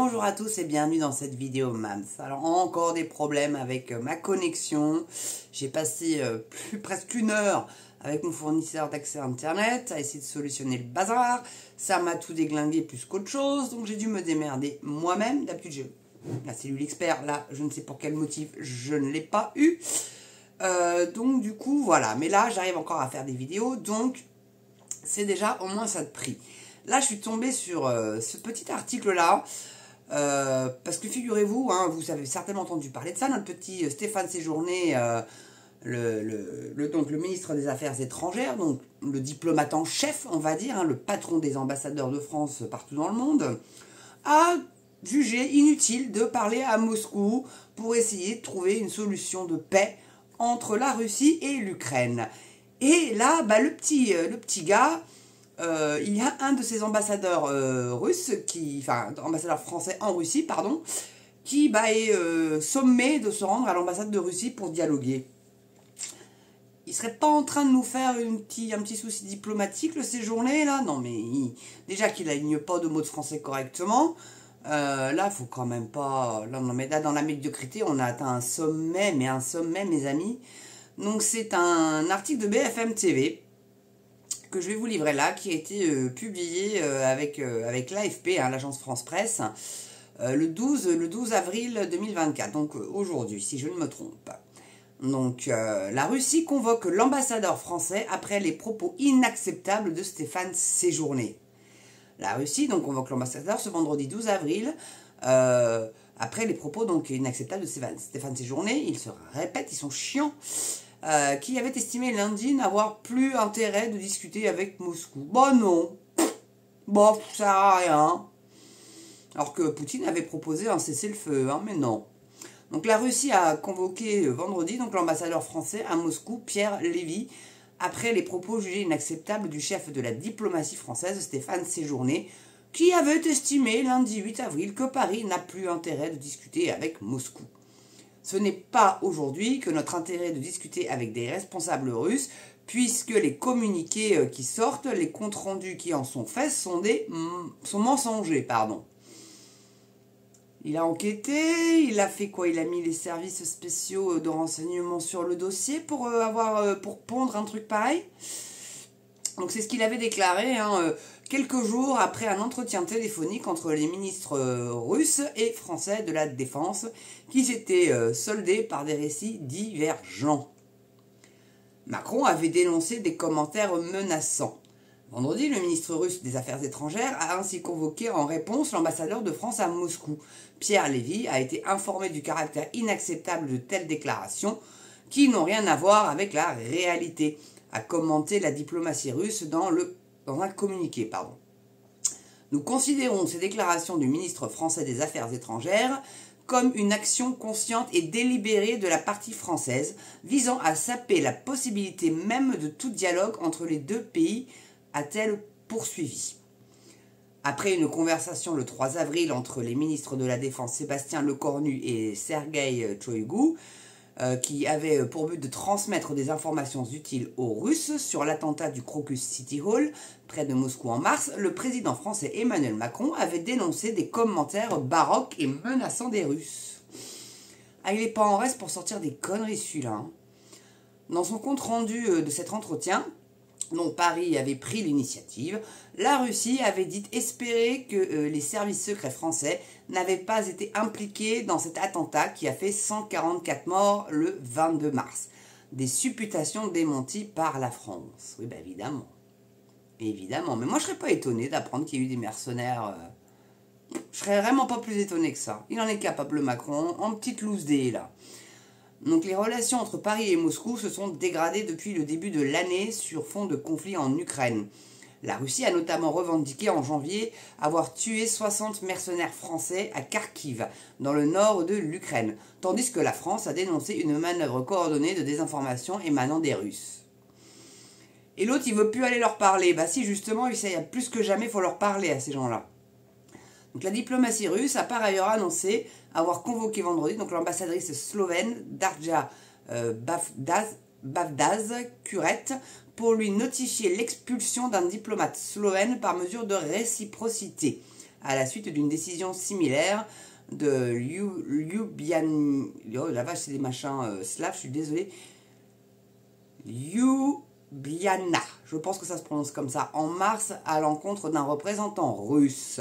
Bonjour à tous et bienvenue dans cette vidéo MAMS. Alors encore des problèmes avec ma connexion. J'ai passé presque une heure avec mon fournisseur d'accès internet à essayer de solutionner le bazar. Ça m'a tout déglingué plus qu'autre chose, donc j'ai dû me démerder moi-même. D'habitude j'ai la cellule expert, là je ne sais pour quel motif je ne l'ai pas eu. Donc du coup voilà, mais là j'arrive encore à faire des vidéos, donc c'est déjà au moins ça de prix. Là je suis tombée sur ce petit article là. Parce que figurez-vous, hein, vous avez certainement entendu parler de ça, notre petit Stéphane Séjourné, donc le ministre des Affaires étrangères, donc le diplomate en chef, on va dire, hein, le patron des ambassadeurs de France partout dans le monde, a jugé inutile de parler à Moscou pour essayer de trouver une solution de paix entre la Russie et l'Ukraine. Et là, le petit gars... il y a un de ces ambassadeurs ambassadeur français en Russie, pardon, qui est sommé de se rendre à l'ambassade de Russie pour dialoguer. Il serait pas en train de nous faire un petit souci diplomatique, le Séjourné, là? Non, mais déjà qu'il n'aligne pas de mots de français correctement. Là, faut quand même pas... Là, non, mais là, dans la médiocrité, on a atteint un sommet, mes amis. Donc, c'est un article de BFM TV que je vais vous livrer là, qui a été publié avec l'AFP, hein, l'agence France Presse, le 12 avril 2024, donc aujourd'hui, si je ne me trompe. Donc, la Russie convoque l'ambassadeur français après les propos inacceptables de Stéphane Séjourné. La Russie donc convoque l'ambassadeur ce vendredi 12 avril, après les propos donc inacceptables de Stéphane Séjourné. Il se répète, ils sont chiants. Qui avait estimé lundi n'avoir plus intérêt de discuter avec Moscou. Bon non, bon ça sert à rien. Alors que Poutine avait proposé un cessez-le-feu, hein, mais non. Donc la Russie a convoqué vendredi donc l'ambassadeur français à Moscou, Pierre Lévy, après les propos jugés inacceptables du chef de la diplomatie française, Stéphane Séjourné, qui avait estimé lundi 8 avril que Paris n'a plus intérêt de discuter avec Moscou. Ce n'est pas aujourd'hui que notre intérêt de discuter avec des responsables russes, puisque les communiqués qui sortent, les comptes rendus qui en sont faits sont mensongers, pardon. Il a enquêté, il a fait quoi? Il a mis les services spéciaux de renseignement sur le dossier pour pondre un truc pareil. Donc c'est ce qu'il avait déclaré quelques jours après un entretien téléphonique entre les ministres russes et français de la Défense qui s'étaient soldés par des récits divergents. Macron avait dénoncé des commentaires menaçants. Vendredi, le ministre russe des Affaires étrangères a ainsi convoqué en réponse l'ambassadeur de France à Moscou. Pierre Lévy a été informé du caractère inacceptable de telles déclarations qui n'ont rien à voir avec la réalité, a commenté la diplomatie russe dans un communiqué. Nous considérons ces déclarations du ministre français des Affaires étrangères comme une action consciente et délibérée de la partie française visant à saper la possibilité même de tout dialogue entre les deux pays, a-t-elle poursuivi. Après une conversation le 3 avril entre les ministres de la Défense Sébastien Lecornu et Sergueï Shoïgu, qui avait pour but de transmettre des informations utiles aux Russes sur l'attentat du Crocus City Hall près de Moscou en mars, le président français Emmanuel Macron avait dénoncé des commentaires baroques et menaçants des Russes. Ah, il n'est pas en reste pour sortir des conneries celui-là. Hein. Dans son compte rendu de cet entretien, dont Paris avait pris l'initiative, la Russie avait dit espérer que les services secrets français n'avaient pas été impliqués dans cet attentat qui a fait 144 morts le 22 mars. Des supputations démenties par la France. Oui, évidemment. Évidemment. Mais moi, je ne serais pas étonné d'apprendre qu'il y a eu des mercenaires. Je serais vraiment pas plus étonné que ça. Il en est capable, le Macron, en petite loose dé, là. Donc les relations entre Paris et Moscou se sont dégradées depuis le début de l'année sur fond de conflit en Ukraine. La Russie a notamment revendiqué en janvier avoir tué 60 mercenaires français à Kharkiv, dans le nord de l'Ukraine, tandis que la France a dénoncé une manœuvre coordonnée de désinformation émanant des Russes. Et l'autre, il veut plus aller leur parler. Bah si, justement, il sait, plus que jamais, il faut leur parler à ces gens-là. Donc la diplomatie russe a par ailleurs annoncé avoir convoqué vendredi l'ambassadrice slovène Darja Bavdaz Kuret pour lui notifier l'expulsion d'un diplomate slovène par mesure de réciprocité, à la suite d'une décision similaire de Ljubljana. Oh la vache, c'est des machins slaves, je suis désolé. Ljubljana, je pense que ça se prononce comme ça, en mars à l'encontre d'un représentant russe.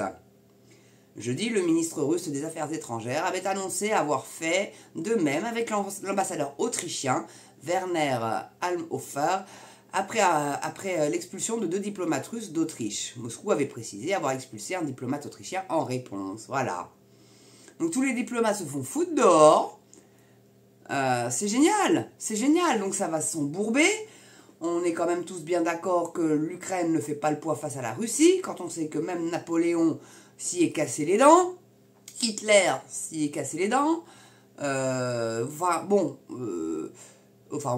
Jeudi, le ministre russe des Affaires étrangères avait annoncé avoir fait de même avec l'ambassadeur autrichien Werner Almhofer après l'expulsion de 2 diplomates russes d'Autriche. Moscou avait précisé avoir expulsé un diplomate autrichien en réponse. Voilà. Donc tous les diplomates se font foutre dehors. C'est génial. Donc ça va s'embourber. On est quand même tous bien d'accord que l'Ukraine ne fait pas le poids face à la Russie, quand on sait que même Napoléon s'y est cassé les dents, Hitler s'y est cassé les dents, en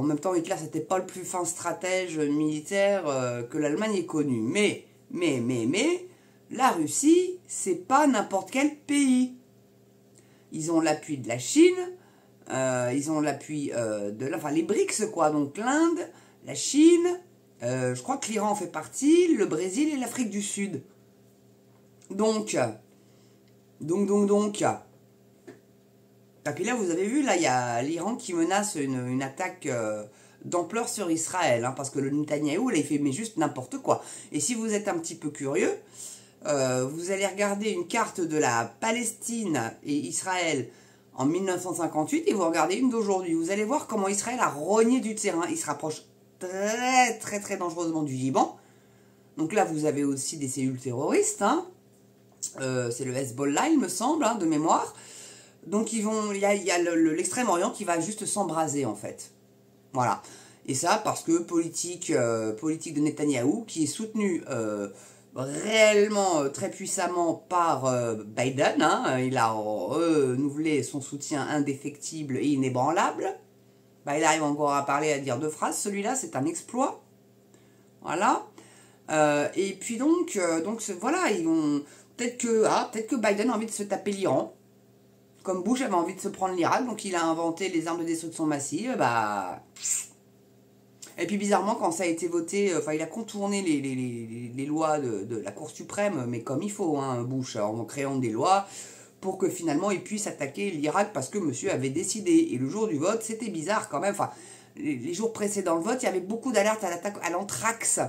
même temps Hitler c'était pas le plus fin stratège militaire que l'Allemagne ait connu, mais, la Russie c'est pas n'importe quel pays. Ils ont l'appui de la Chine, ils ont l'appui les BRICS quoi, donc l'Inde, la Chine, je crois que l'Iran en fait partie, le Brésil et l'Afrique du Sud. Donc. Et puis là, vous avez vu, là, il y a l'Iran qui menace une attaque d'ampleur sur Israël, hein, parce que le Netanyahou, là, il fait mais juste n'importe quoi. Et si vous êtes un petit peu curieux, vous allez regarder une carte de la Palestine et Israël en 1958 et vous regardez une d'aujourd'hui. Vous allez voir comment Israël a rogné du terrain. Il se rapproche très, très, très dangereusement du Liban. Donc là, vous avez aussi des cellules terroristes, hein. C'est le Hezbollah, il me semble, hein, de mémoire. Donc il y a l'extrême-orient qui va juste s'embraser, en fait. Voilà. Et ça, parce que politique de Netanyahou, qui est soutenue réellement très puissamment par Biden, hein. Il a renouvelé son soutien indéfectible et inébranlable. Bah, il arrive encore à parler, à dire 2 phrases. Celui-là, c'est un exploit. Voilà. Et puis donc voilà, ils vont... Peut-être que Biden a envie de se taper l'Iran, comme Bush avait envie de se prendre l'Irak, donc il a inventé les armes de destruction massive, Et puis bizarrement, quand ça a été voté, il a contourné les lois de la Cour suprême, mais comme il faut, hein, Bush, en créant des lois pour que finalement il puisse attaquer l'Irak parce que monsieur avait décidé. Et le jour du vote, c'était bizarre quand même, les jours précédents le vote, il y avait beaucoup d'alertes à l'attaque à l'anthrax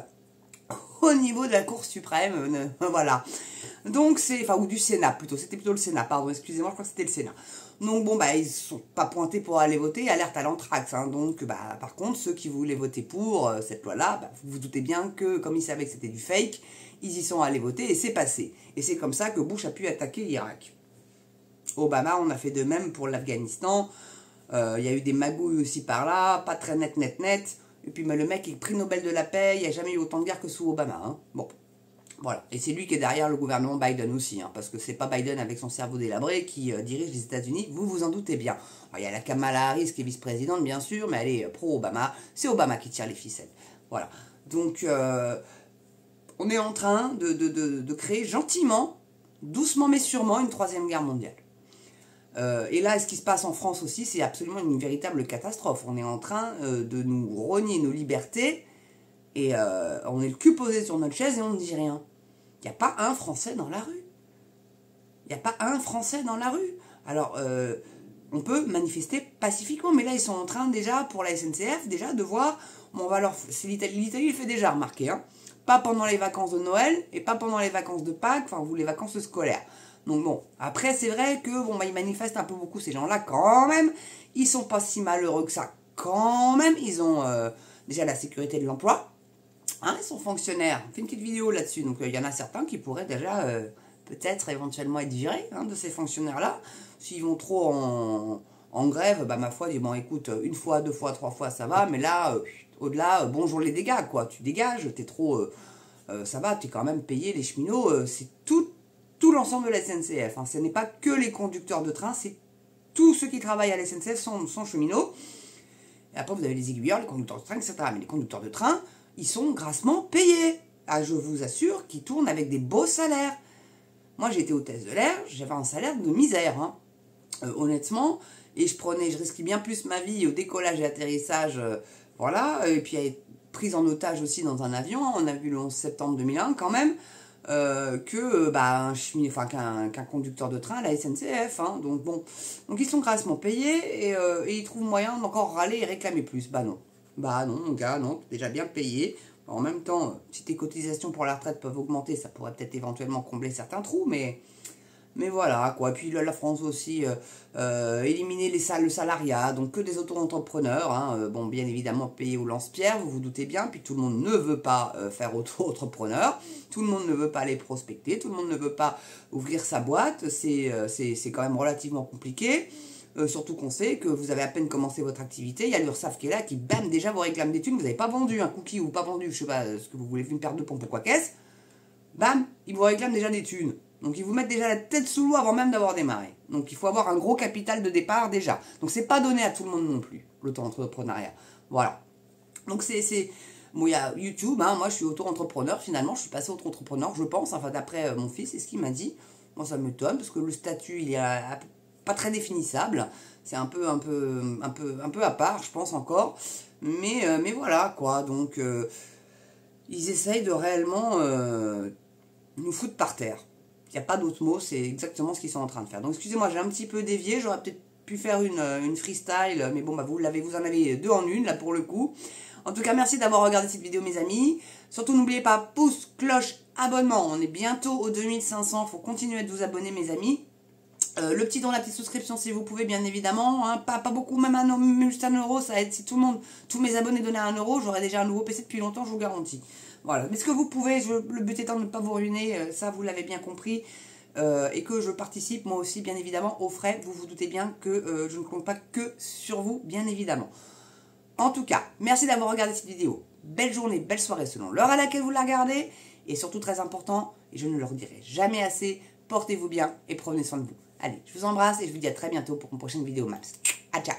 au niveau de la Cour suprême, voilà. Donc ou du Sénat plutôt, c'était plutôt le Sénat, pardon, excusez-moi, je crois que c'était le Sénat. Donc bon, ils sont pas pointés pour aller voter, alerte à l'anthrax, hein. Donc par contre, ceux qui voulaient voter pour cette loi-là, vous vous doutez bien que, comme ils savaient que c'était du fake, ils y sont allés voter et c'est passé. Et c'est comme ça que Bush a pu attaquer l'Irak. Obama, on a fait de même pour l'Afghanistan, il y a eu des magouilles aussi par là, pas très net. Et puis le mec est prix Nobel de la paix, il n'y a jamais eu autant de guerre que sous Obama, hein. Bon. Voilà, et c'est lui qui est derrière le gouvernement Biden aussi, hein, parce que c'est pas Biden avec son cerveau délabré qui dirige les États-Unis, vous vous en doutez bien. Alors, il y a la Kamala Harris qui est vice-présidente, bien sûr, mais elle est pro-Obama, c'est Obama qui tire les ficelles. Voilà, donc on est en train de créer gentiment, doucement mais sûrement, une 3e guerre mondiale. Et là, ce qui se passe en France aussi, c'est absolument une véritable catastrophe. On est en train de nous rogner nos libertés, et on est le cul posé sur notre chaise et on ne dit rien. Il n'y a pas un Français dans la rue. Alors, on peut manifester pacifiquement, mais là, ils sont en train déjà, pour la SNCF, déjà de voir... Bon, c'est l'Italie le fait déjà, remarquez, hein. Pas pendant les vacances de Noël et pas pendant les vacances de Pâques, ou les vacances scolaires. Donc bon, après, c'est vrai que ils manifestent un peu beaucoup, ces gens-là, quand même. Ils sont pas si malheureux que ça, quand même. Ils ont déjà la sécurité de l'emploi. Hein, ils sont fonctionnaires. On fait une petite vidéo là-dessus. Donc, il y en a certains qui pourraient déjà, peut-être, éventuellement être virés, hein, de ces fonctionnaires-là. S'ils vont trop en grève, ma foi, dis, bon, écoute, 1 fois, 2 fois, 3 fois, ça va. Mais là, au-delà, bonjour les dégâts, quoi. Tu dégages, t'es trop... ça va, t'es quand même payé, les cheminots. C'est tout l'ensemble de la SNCF. Hein. Ce n'est pas que les conducteurs de train, c'est tous ceux qui travaillent à la SNCF sont cheminots. Et après, vous avez les aiguilleurs, les conducteurs de train, etc. Mais les conducteurs de train... ils sont grassement payés. Ah, je vous assure qu'ils tournent avec des beaux salaires. Moi, j'étais hôtesse de l'air, j'avais un salaire de misère, hein. Honnêtement. Et je risquais bien plus ma vie au décollage et atterrissage, voilà. Et puis, être prise en otage aussi dans un avion. On a vu le 11 septembre 2001, quand même. qu'un conducteur de train à la SNCF. Hein. Donc bon, donc ils sont grassement payés et ils trouvent moyen d'encore râler et réclamer plus. Bah non, mon gars, non, t'es déjà bien payé. En même temps, si tes cotisations pour la retraite peuvent augmenter, ça pourrait peut-être éventuellement combler certains trous, mais voilà, quoi. Puis la France aussi, éliminer le salariat, donc que des auto-entrepreneurs, hein. Bon, bien évidemment, payé au lance-pierre, vous vous doutez bien, puis tout le monde ne veut pas faire auto-entrepreneur, tout le monde ne veut pas aller prospecter, tout le monde ne veut pas ouvrir sa boîte, c'est quand même relativement compliqué. Surtout qu'on sait que vous avez à peine commencé votre activité, il y a l'URSSAF qui est là, qui bam, déjà vous réclame des thunes, vous n'avez pas vendu un cookie ou pas vendu, je sais pas, ce que vous voulez, une paire de pompes ou quoi qu'est-ce, bam, ils vous réclament déjà des thunes. Donc ils vous mettent déjà la tête sous l'eau avant même d'avoir démarré. Donc il faut avoir un gros capital de départ déjà. Donc c'est pas donné à tout le monde non plus, l'auto-entrepreneuriat. Voilà. Donc bon, il y a YouTube, hein, moi je suis auto-entrepreneur, finalement je suis passé auto-entrepreneur, je pense, enfin d'après mon fils, c'est ce qu'il m'a dit. Moi ça m'étonne parce que le statut il est pas très définissable, c'est un peu à part, je pense encore. Mais voilà quoi, donc ils essayent de réellement nous foutre par terre. Il n'y a pas d'autre mot, c'est exactement ce qu'ils sont en train de faire. Donc excusez-moi, j'ai un petit peu dévié, j'aurais peut-être pu faire une freestyle, mais bon, bah, vous en avez deux en une, là, pour le coup. En tout cas, merci d'avoir regardé cette vidéo, mes amis. Surtout, n'oubliez pas, pouce, cloche, abonnement. On est bientôt aux 2500, il faut continuer de vous abonner, mes amis. Le petit don, la petite souscription, si vous pouvez, bien évidemment. Hein, pas beaucoup, même juste 1 euro, ça aide. Si tous mes abonnés donnaient 1 euro, j'aurais déjà un nouveau PC depuis longtemps, je vous garantis. Voilà. Mais ce que vous pouvez, le but étant de ne pas vous ruiner, ça vous l'avez bien compris. Et que je participe moi aussi, bien évidemment, aux frais. Vous vous doutez bien que je ne compte pas que sur vous, bien évidemment. En tout cas, merci d'avoir regardé cette vidéo. Belle journée, belle soirée selon l'heure à laquelle vous la regardez. Et surtout, très important, et je ne le redirai jamais assez, portez-vous bien et prenez soin de vous. Allez, je vous embrasse et je vous dis à très bientôt pour une prochaine vidéo Maps. À ciao.